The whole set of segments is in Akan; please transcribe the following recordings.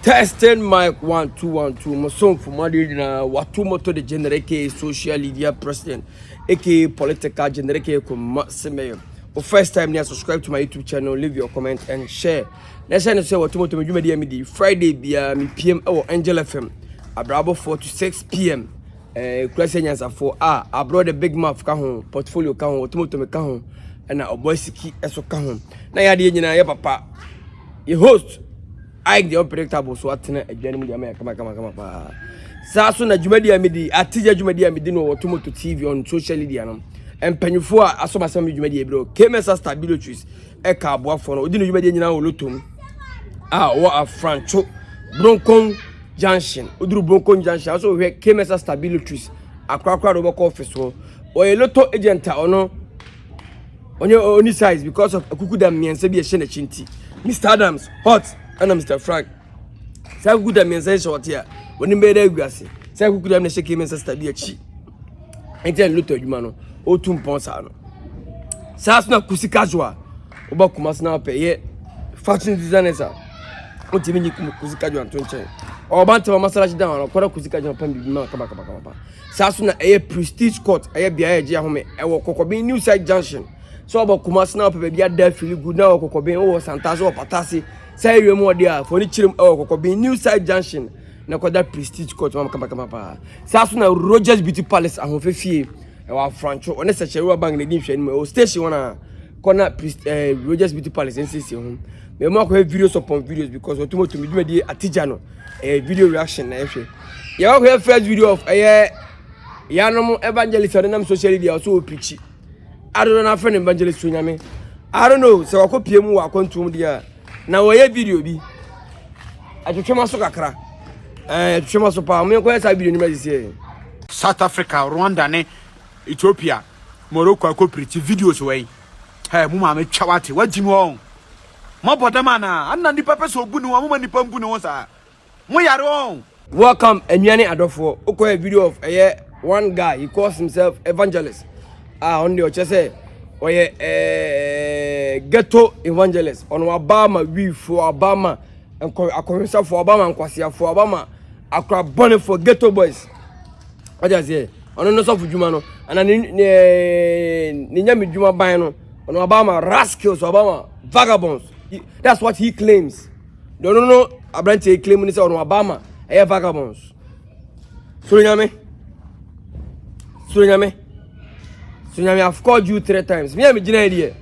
Testing mic 1 2 1 2. Mason for Madina, Watu Moto the Generate social media president, aka political Generate Kumasemeyo. For first time, you subscribe to my YouTube channel, leave your comment and share. Let's say what Moto Media Friday be me PM or Angel FM. Abrabo 4 to 6 PM. Kwesianyans for I brought the big map kahon portfolio kahon Otomoto me kahon and a boy siki eso kahon. Na ya de nyina ya papa. Your host I the unpredictable so atena adwane mu dia kama pa saso na dwumadi amedi atija dwumadi amedi no Otomoto TV on social media no empanyufo a asomasam dwumadi ebro KMS stabilities e ka aboafo no odi no dwumadi nyina wo lotom wo afrancho bronkon junction oduru bronkon junction aso we KMS stabilities akrakra do boko office wo oye loto agent ono only size because of akukudam miense bi e hye na chinti Mr. Adams hot and Mr. Frank. Say good am say short here. When you made aguase. Say good am na shake men study achi. Enten luto adwuma no. O tumpon sa no. Sa na kusi casual. Oba kumas na peye. Fashion designers a. O timi ni kusi casual anto nchen. Oba ntema masala down no. Kwara kusi casual pam bi ma kaba. Sa na eye prestige court eye bia eye je ahome. E wo kokobin new side junction. So oba kumas na peye bia da feel good na wo kokobin wo santazo o patase. Say you more there for ni chirim be new side junction na kwada prestige court kama pa saso na Rogers Beauty Palace ahofefie e wa francho one se chewa bank na din hwani o station wana corner Rogers Beauty Palace NCC ho me mo akọ videos upon videos because Otomoto me dwumadi atija no video reaction na ehwe ya wa first video of ya no evangelist on nam social media so preach I don't know friend evangelist Nyame I don't know so akọ mu wa kontum dia na woye video bi atwetwema so kakra atwetwema so pa me ko esa video ni mazise South Africa, Rwanda ne Ethiopia, Morocco akopiriti videos wey mu ma me twawate wagimi won mo bodama na anna ndi papa so bu ni wo mo nipa mbu ni won sa mo yare won. Welcome Nyame adofo okọ video of one guy he calls himself evangelist on the say oye ghetto evangelist on Obama we for Obama and akonsa for Obama nkwase for Obama akra born for ghetto boys what just say on no so for juma no and ni Nyame juma ban no on Obama rascals Obama vagabonds that's what he claims. No abrante claim ni say on Obama vagabonds Suro Nyame So I've called you 3 times. Me am gina here.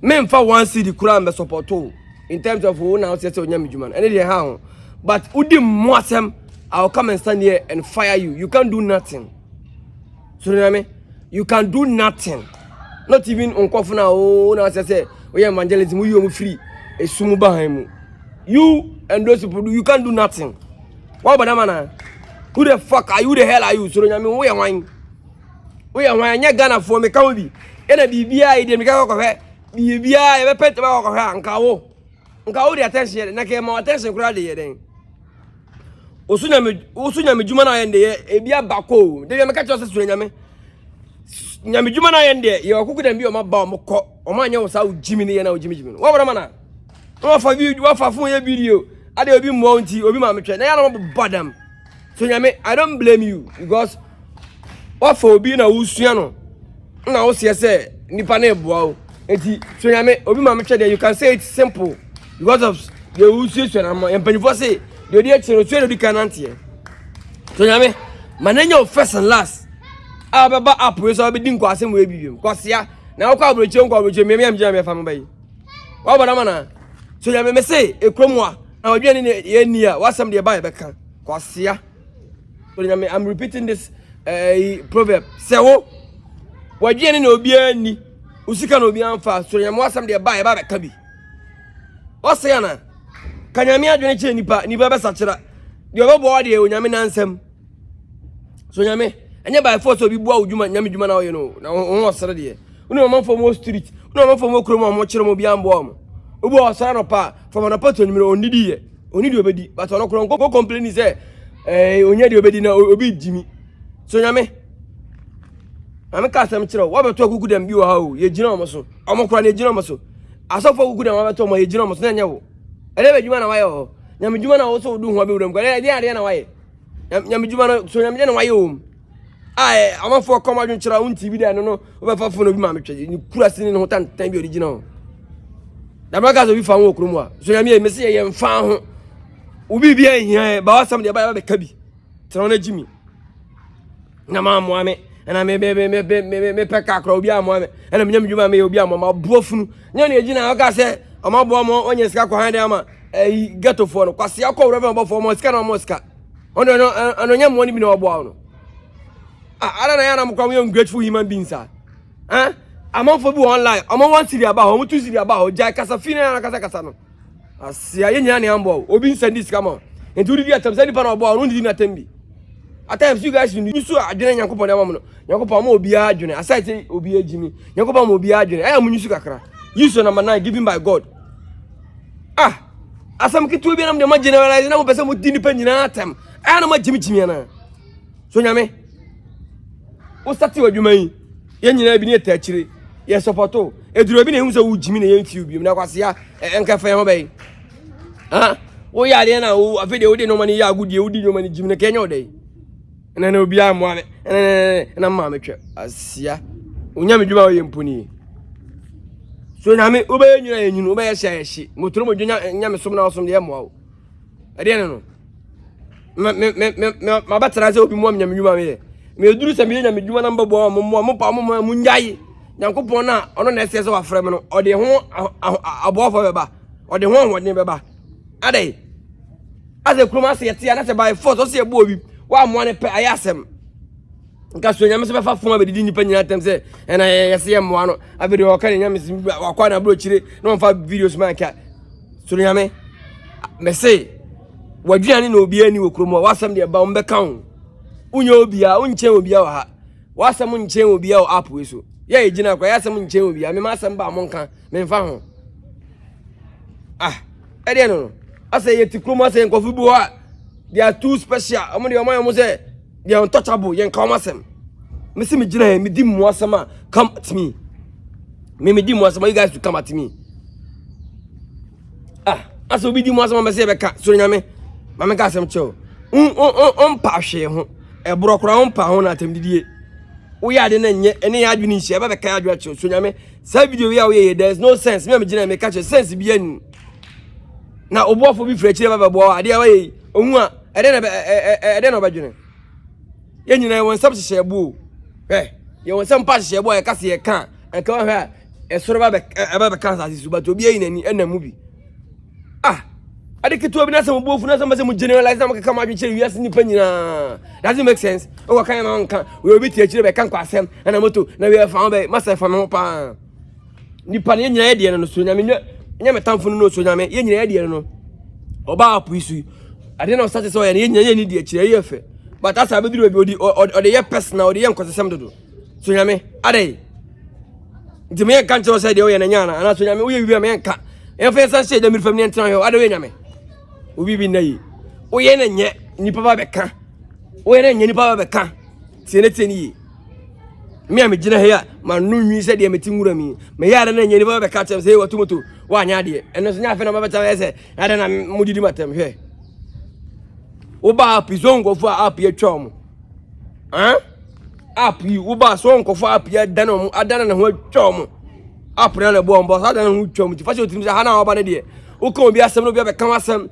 Me for one city kura me support in terms of who now say Nyame Juman. Any dey how. But udi mwasem I'll come and stand here and fire you. You can't do nothing. So Nyame, you can do nothing. Not even on coffee now now say we evangelism we you free. Esumu bahan mu. You and those people you can't do nothing. What about man? Who the fuck are you? The hell are you? So Nyame we wine. We are nya Ghana for me ka bi ena bibia ide me ka kokofе bibia e be pete ba kokofe nka wo de attention na ke ma attention kura de yeden osunya me juma na yende e bia bako de me ka cho se Suro Nyame juma na yende ye okukuda bi o ma ba o mko o ma nya wo sa ujimi ne ye na ujimi wo bra mana wo fa video wo fa fon ye video ade obi mo nti obi ma me twa na ya na mo badam Suro Nyame I don't blame you because what for obi na usua no na wo se nipa na eboa o enti Suro Nyame obi ma me twede you can say it's simple because of the usua na empanifo say the odi achiro so odi kanante Suro Nyame mananya first and last ababa app we so be din ko asem we bibiem kwasea na wo kwa abroche me am gina me fa mbai wa bana mana Suro Nyame me say ekromwa na odwane ne ye ni a wasam de ba e beka kwasea Suro Nyame I'm repeating this proverb sewo wagye ne obi ani usika na obi anfa Suro Nyame wasam de ba be ka bi o se yana kanyame adwene che nipa be sachira de obebo de Nyame nansam Suro Nyame enye by force obi bua odwuma Nyame dwuma na oye no na won osere de unu omanfo mo street unu omanfo mo krom mo kire mo bi ambo mo obi osere no pa from na pato nyimire onidi obedi but ono kron go complain say onye de obedi na obi jimi Suro Nyame ameka asem kire wo beto akukudam bi wo ha o ye gina omo so omo kura na gina omo so asofo akukudam wo beto mo ye gina omo so na nya wo ele be dwuma na wa yo nyame dwuma na wo so do ho abewuram kwa ade na waye nyame dwuma na so nyame na waye o amafo come adwon kyerɛ wo TV da no wo befa fo no bi ma metwe ni kura sini no tan bi original da maka so bi fa wo okrum a so nyame me se ye mfa ho obi bia hia ba wasam de ba ka bi tro na jimi na ma moame na me peka kra obi amoame na me nyame dwuma me obi amoma boafunu nya na ejina aka se amabo mo onye sika ko hande ama ghetto fo no kwase akọ wura be fo mo sika na mo sika ono nya mo ni bi na obo no I don't know. I'm ungrateful human beings. I'm for be online. I'm one city about how two city about Jack Casafina and Casacasano. I see a young ambo, Obin send this come on. And to the attempts, any part of our own didn't attend me. At times, you guys you so I didn't Yakupo Yamono. Yakupo mo be arguing. I say, Obi Jimmy. Yakupo mo be arguing. I am Musukakra. You so number 9 given by God. As some kid to be on the generalizing no person with independent atom. I am a Jimmy Jimiana. So, Nyame. O start wa dwuma yi ye nyina bi ne tachire ye supporto eduro bi ne hu se wo jimi ne ye mfiu bi na kwase ya enka fa ho bai wo ya de na wo afede wo de no mani ya agudie wo di no mani jimi ne kenya odai na obi amu ame na ma metwe asia onya me dwuma wo ye mponi so nyame wo be nyina ye nyinu wo be ye hye motoro mo dwanya nyame som na wo som de ye mo wo ade ne no ma batara se obi mo nyame dwuma me ye me duru se me nya me dwuma na mbabo mo pa mo nyaye nyankopon na ono na ese wa frem no ode ho aboafo beba ode ho hwodne beba adai ase kroma se yete na se by force o se ebo obi wa mo ne pe ayasem nka so nya me se befa fon abedi nipa nyina tem se na yese mo no abedi o ka nya me se wakwa na bro chire no mfa videos man ka so nya me se wadwane na obi ani wo kroma wasem de ba mbe kan unyo obia unche obia wa ha wasam nche obia o app we so ye ejina kwa yasam nche obia me masam ba monka me mfa ho ede no ase ye tikromo ase nkofu bu ha they are too special omo de omo say they are untouchable yen ka omasem me se me gina he me di mu asam a come at me me di mu asam you guys to come at me ase obi di mu asam me se be ka so nyame ma me ka asem cho pa hwe ho ebro kora on pa ho na atemdidie wo ya de na nye ene ya adwini hye ba be ka adwa che so nyame sa video we ya we there is no sense me gina me ka che sense bi ani na obuafo bi frechire ba bo ade ya we ohu a ede na obadwene ye nyina won sam hye bu ye won sam pa hye bu e ka se ye ka e ka ho a e soro ba be ka sa sisu ba to bi yin ani ena mu bi ade keto bi na sam bofu na sam se mu generalize na maka ma dwechere wiase nipa nyina does it make sense o kan ma nka we obi tie chire be kan kwasem na moto na we fa be masa fa me pa nipa ne nyina ye de no so nyame nya metamfo no so nyame ye nyina ye de no oba apu isu ade na start so ye nyina ye ni de chire ye fe but asa be duru bi odi ye personal odi ye nkosesem dodo so nyame ade ntime ye kan cho say de o ye na nya na so nyame wo ye wi me nka en fe san se de mi fam ne ntan yo ade we nyame obi bi nayi o ye na nye nipa ba be ka o ye na nye nipa ba be ka tieni me am gina he a ma no nwi se de meti nwura mi me ya na nye nipa ba be ka tem se watu moto wa nya de eno so nya fe na ba beta ese ade na mudidi matem hwe o ba pizongo fo app ye twom app yi o ba so nko fo app ye dana mu adana na ho twom app na bo mbo sa dana ho twom ti fa se otim se ha na oba ne de o kan obi asem no obi be kan asem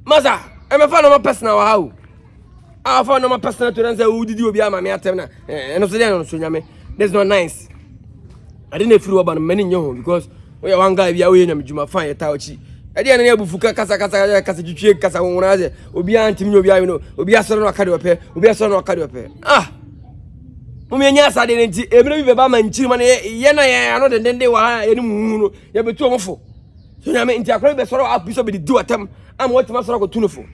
Maza, I'm a fan of my personal how. I found my personal to answer who did you be my atem and so that's not nice. I didn't feel about many young because we are one guy we are in Juma fine tauchi. I didn't able fuka kasa kasa wonaze obi antim obi ayi no obi asoro no akade ope obi asoro no akade ope umenya sade nti ebere bi beba manchiri ma ye na ye ano de wa ye ni mu no ye betu omfo so nyame nti akora be soro apiso be di do atem am what ma soro ko tunofo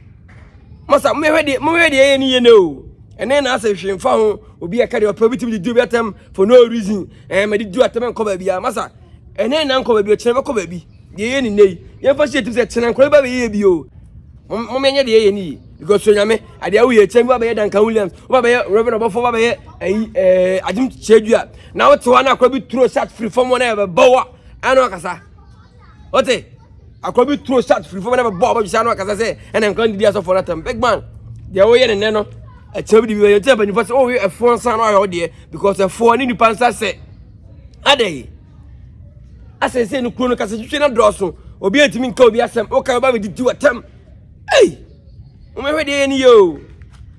masa me hwede ye ni ye no ene na asa hwemfa ho obi akade ope bi ti do bi atem for no reason me di do atem nko ba bia masa ene na nko ba bi o kire be ko ba bi ye ni nei ye fa she tip se tena nko ba ye bi o mo menye de ye ni because so nyame ade awu ye chembi ba ye Duncan Williams ba ye Reverend Obofo ba ye Ajim Chedua na wote wa na akwa bi throw shot free from one e be bawa ano akasa ote could be throw shot free for never bob you sound like as I say and I'm going to do for that big man they are way and then no I tell you you tell me first oh you a phone son or there because a phone in the pants I say ade I say no chrono case you na draw so obi antimi nka obi asem o ka ba me didi watam hey o me hwede ani yo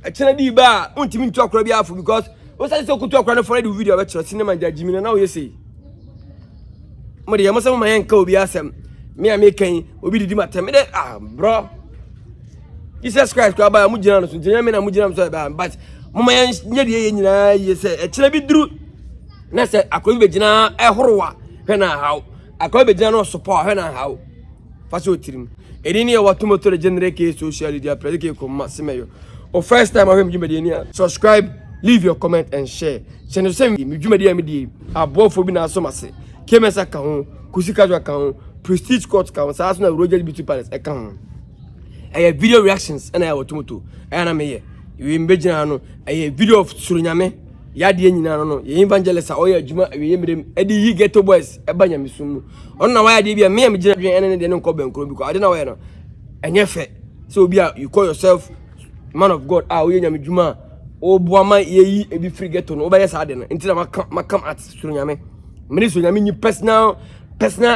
a chena di ba untimi ntu akora bi afu because o say so kutu akora no for the video be chiro cinema jajimi na o yesi mo de yamasa mo man nka obi asem me a me kan obi didi matam me de bro Jesus Christ ko ba mu gina no so gina me na mu gina so ba but mo man nya de ye nyina ye say a chena bi duru na say akora bi gina ehorowa hwe na haw akwa be jana no support hwe na haw fa so tirim edini e watu moto le generate social media predict ko masemeyo o first time ahwe mjumedi ni subscribe leave your comment and share channel sem mjumedi am di abofo bi na so mase kemesa ka ho kusika jo ka ho prestige court ka ho sa so na roger beauty palace e ka ho video reactions and I watu moto e na me ye we mbejina no video of Suro Nyame yade nyina no ye evangelist oya adwuma ye mirem edi yi ghetto boys e banya misum on na waya de bia me am gina dwen ene de nko bankro because ade na waya no enye fe so obi a you call yourself man of God oye nyame dwuma o boama ye yi ebi free ghetto no oba yesa ade no ntina makam at Suro Nyame me Suro Nyame ni personal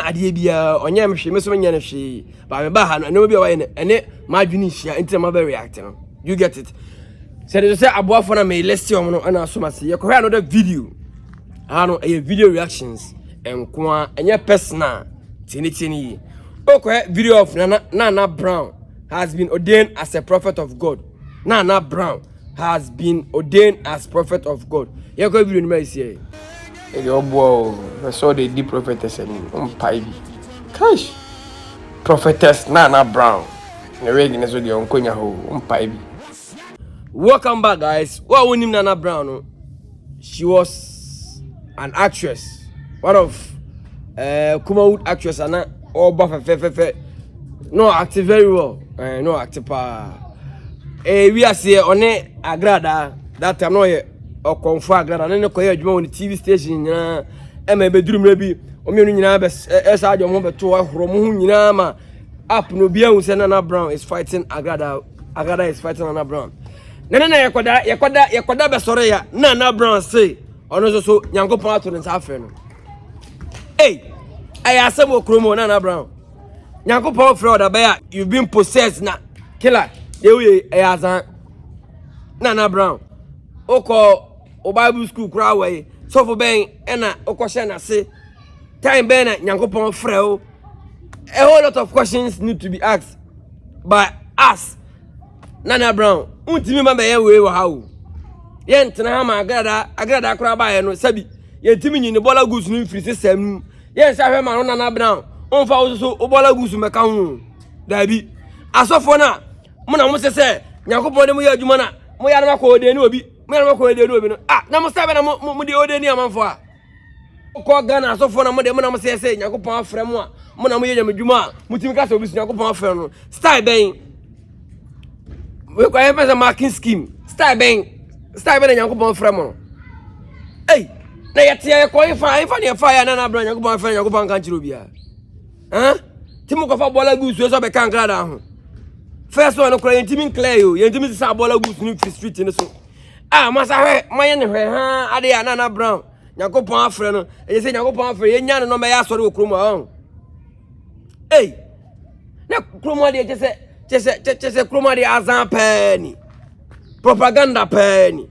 ade bia onye me hwe me so nya na hwe ba me ba ha no ene obi a waya ene ma dwuni hia ntina ma be react no you get it. Say aboa for na me let's see omo no na so mase ye ko another video ano video reactions enko enye personal tini okay video of Nana Brown has been ordained as a prophet of God. Nana Brown has been ordained as prophet of God. Ye ko video ni ma isi e obo I saw the deep prophetess and pai bi cash prophetess Nana Brown na regi na so de onkonya ho pai bi. Welcome back, guys. What we name Nana Brown? She was an actress, one of Kumawood actress, and all buff no acted very well, no acted pa. We are say on it agrada that time no here or confirm agrada. No ko here on the TV station nyina e ma bedrum rebi o me no nyina be esa adwo mo beto ahoro mo hu nyina ma app no bia hu say Nana Brown is fighting agrada is fighting Nana Brown. Nana yekoda be sore ya Nana Brown say ono so Nyankopon ato nsa afa no aya asem okromo Nana Brown Nyankopon frɛ oda be ya you been possessed na killer we ayazan Nana Brown oko Bible school kura we so for ben na okɔhye na se time ben na Nyankopon frɛ o a whole lot of questions need to be asked by us. Nana Brown untimi ma be ye we wa hawo ye ntena ha ma agrada akora ba ye no sabi ye ntimi nyi ne bola gusu no free system ye nsa hwe ma no Nana Brown on fa wo so bola gusu meka ho dabi asofo na mo na mo se Nyankopon de mo ye adwuma na mo ya na makɔ ode ni obi mo ya na makɔ ode ni obi no na mo sabe na mo de ode ni amanfo a ko Ghana asofo na mo de mo na mo se Nyankopon afrɛ mo a mo na mo ye adwuma mo timi ka se obi Nyankopon afrɛ no style ben we ko e pesa marking scheme style ben Nyankopon frɛ mo na yetia ko ifa ne fa ya Nana Brown Nyankopon frɛ Nyankopon kan chiro bia timo ko fa bola gusu so be kan grada ho first one ko yentimi clear yo yentimi sa bola gusu ni free street ni so masa hwe maye ne hwe ade ya Nana Brown Nyankopon frɛ no e se Nyankopon frɛ ye nya no me ya sɔre okromo na kromo de chese kromo de azan pani propaganda pani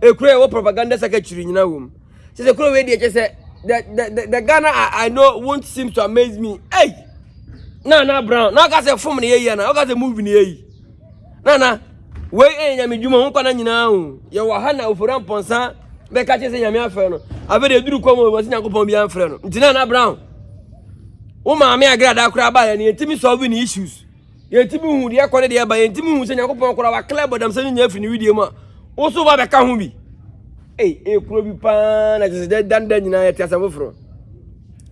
ekure wo propaganda secretary nyina wom chese kromo we de chese the Ghana I know won't seem to amaze me Nana Brown na ka se film ne ye na ka se movie ne ye Nana we nyame dwuma ho kwa na nyina ho ye wa ha na ofura mponsa be ka chese nyame afre no abe de duru komo wo se Nyankopon bi afre no nti Nana Brown wo ma me agrada akura ba ya ne yentimi solve ni issues yentimi hu de akore de ba yentimi hu se Nyankopon akura wa clear bodam se nya afri ni video ma wo so ba be ka ho bi kuro bi pa na chese dan nyina ya tiasa mofro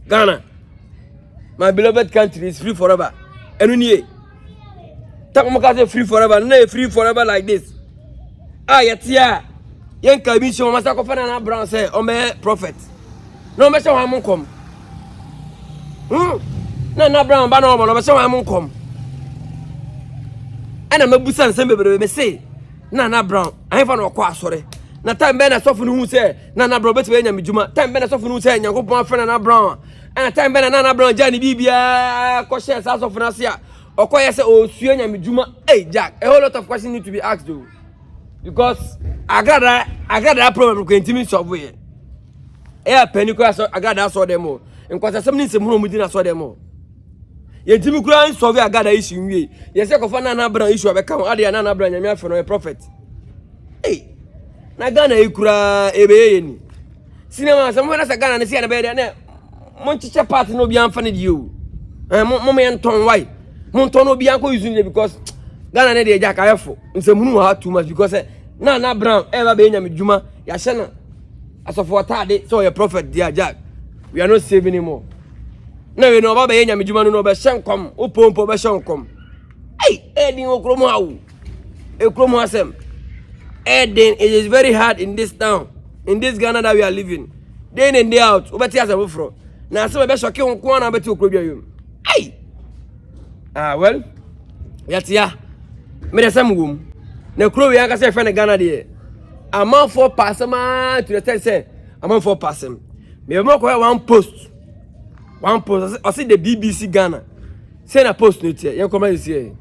Ghana my beloved country is free forever enu nie tak mo ka say free forever no free forever like this yetia yen ka bi show masa ko fa Nana Brown say o me prophet no me show am kom na brown ba no no be se wan nkom ana mabusa nsem bebrebe me say na brown I fa no kwa asore na time be na sofo no hu say na brown beti be nya medjuma time be na sofo no hu say nyankopon afena na brown ana time be na brown jani bibia ko share sa sofo na se a okoye say o sue nya medjuma hey Jack a whole lot of questions need to be asked though because I got that problem ko intimi solve here penny ko I got that so dem o nkwasa sem ni nsem hu no mudi na so dem o yentimi kura solve I got that issue nwie yese ko fa na brown issue be kan ade na brown nyame afeno a prophet hey na Ghana ikura ebeye ni cinema some na sa Ghana na sia na be na mon chiche part no bi amfa ne die o mo me nton why mon ton no bi anko use ni because Ghana na de Jack ayefo nsem hu ha too much because na brown eba be nyame djuma ya hye na asofo atade so your prophet dia Jack we are not saving anymore na we no ba be nyame djuma no be hyenkom opompo be hyenkom edin okromo awu ekromo asem edin it is very hard in this town in this Ghana that we are living day in and day out obeti asem fro na asem be shoke nko na beti okrobia yom well yatia me de sam wom na kro we aka say friend Ghana de amount for passama to the tell say amount for passam me mo ko one post I see the BBC Ghana say na post no tie yen come you see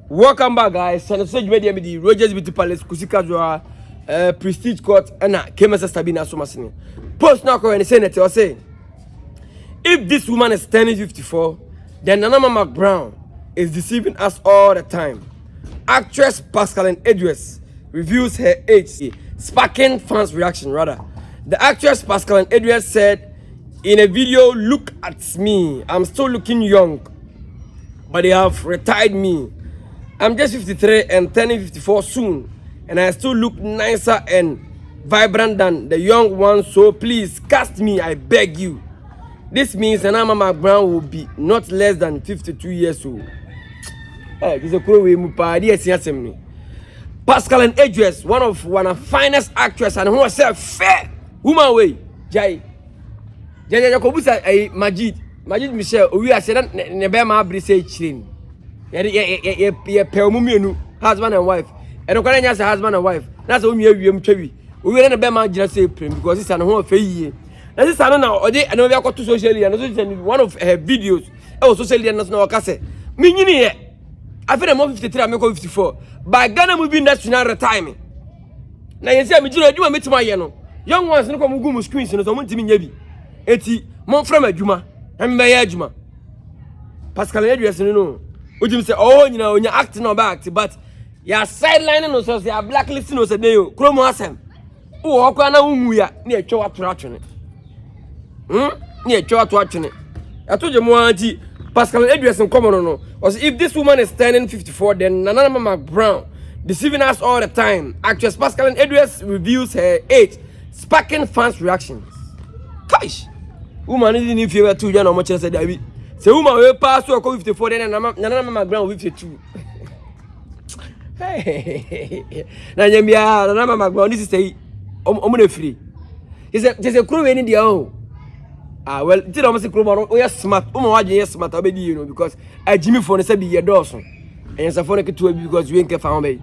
welcome back guys and so media me the Rogers Beauty Palace Kusika Joa Prestige Court and KMS Sabina Somasini post now ko say net or say if this woman is turning 54 then Nana Brown is deceiving us all the time. Actress Pascaline Edwards reveals her age, sparking fans' reaction rather. The actress Pascaline Edwards said in a video, "Look at me, I'm still looking young, but they have retired me. I'm just 53 and turning 54 soon, and I still look nicer and vibrant than the young ones, so please cast me, I beg you." This means Nana Brown will be not less than 52 years old. This is a cool way to Pascaline Edwards, one of the finest actresses, and who was a fair woman way. Jai Jacobusa Majid Michel, we are saying Nebema Brise Chin. Ye Pelmumianu, husband and wife. And Okanya as a husband and wife. That's only you Chevi. We are in a Bema just say because it's an home of a this is now or they know we are got to socially and one of her videos socially and national case me I feel I'm 53 I'm 54 by Ghana movie national retirement na you say me jiro adwuma metima ye no young ones no come go screens no so mo ntimi nya bi enti mo from adwuma em be ya adwuma Pascal Edwards no ojim say oh nyina onya act no ba act but ya sideline no so say ya blacklist no say dey kromo asem wo okwa na unwu ya na etwa watora atwene I mo anti Pascal Edwards in common no. If this woman is turning 54, then Nana Brown deceiving us all the time. Actress Pascal Edwards reveals her age, sparking fans' reactions. Gosh, woman didn't even feel too young or much as a David. Say woman will pass to 54, then Nana Brown with 52. Hey, Nana Brown, this is a free. There's a crew in the own. Well, it's almost a crowd. We are smart. Yes, smart. I you know because I Jimmy for the said be your Dawson. And it's a phone to because we ain't found me.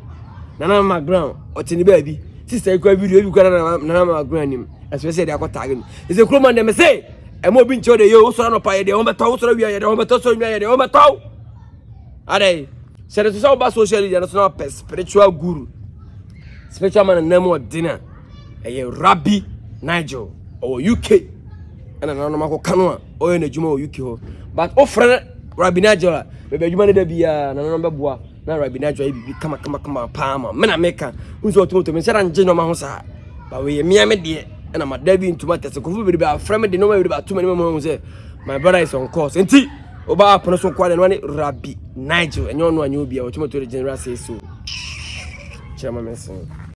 Nana Brown or Tinny baby. Sister, you could video you got Nana Brown. As we said, I got tagging. It's a crewman. They may say, I'm more being told you also on a pie. The home toast, we are the home toast, we are the home toast. Are they? Said it's all about socially and it's not a spiritual guru. Spiritual man and name of dinner. A Rabbi Nigel or UK. And another man canoa or in a Juma UK. But offer Rabbi Nigel, maybe you manage to be a number boy. Now Rabbi Nigel be come Palmer, Menamaker, who's all to me, and General Mahosa. But we are Miami dear, and I'm a Debbie into matters. So could be about friend, they know about too many moments. My brother is on course. And tea, about Ponoso Quad and one Rabbi Nigel, and you know, you'll be a to the general say so. Chairman.